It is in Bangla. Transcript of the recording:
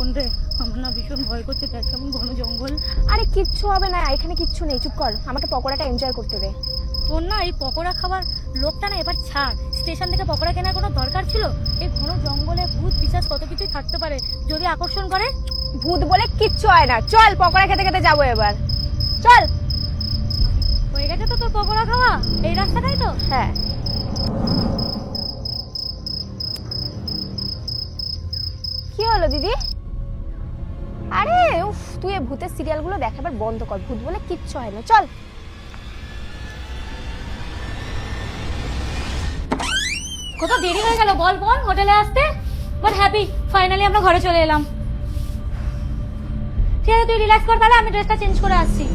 বোন রে, আমার না ভীষণ ভয় করছে, দেখ কেমন ঘন জঙ্গল। আরে কিচ্ছু হবে না, এখানে কিচ্ছু নেই, চুপ কর, আমাকে পকোড়াটা এনজয় করতে দে। বোন না, এই পকোড়া খাবার লোকটা না এবার ছাড়। স্টেশন থেকে পকোড়া কেনার কোনো দরকার ছিল? এই ঘন জঙ্গলে ভূত পিশাচ কত কিছুই থাকতে পারে, যদি আকর্ষণ করে। ভূত বলে কিচ্ছু হয় না, চল পকোড়া খেতে খেতে যাবো এবার, চল। হয়ে গেছে তো তোর পকোড়া খাওয়া, এই রাস্তাটাই তো। হ্যাঁ, কি হলো দিদি? আরে উফ, তুই এই ভূতের সিরিয়ালগুলো দেখাবার বন্ধ কর, ভূত বলে কিচ্ছু হয় না, চল। কত দেরি হয়ে গেল বল বোন হোটেলে আসতে, বাট হ্যাপি ফাইনালি আমরা ঘরে চলে এলাম। ঠিক আছে তুই রিল্যাক্স কর, তাহলে আমি ড্রেসটা চেঞ্জ করে আসছি।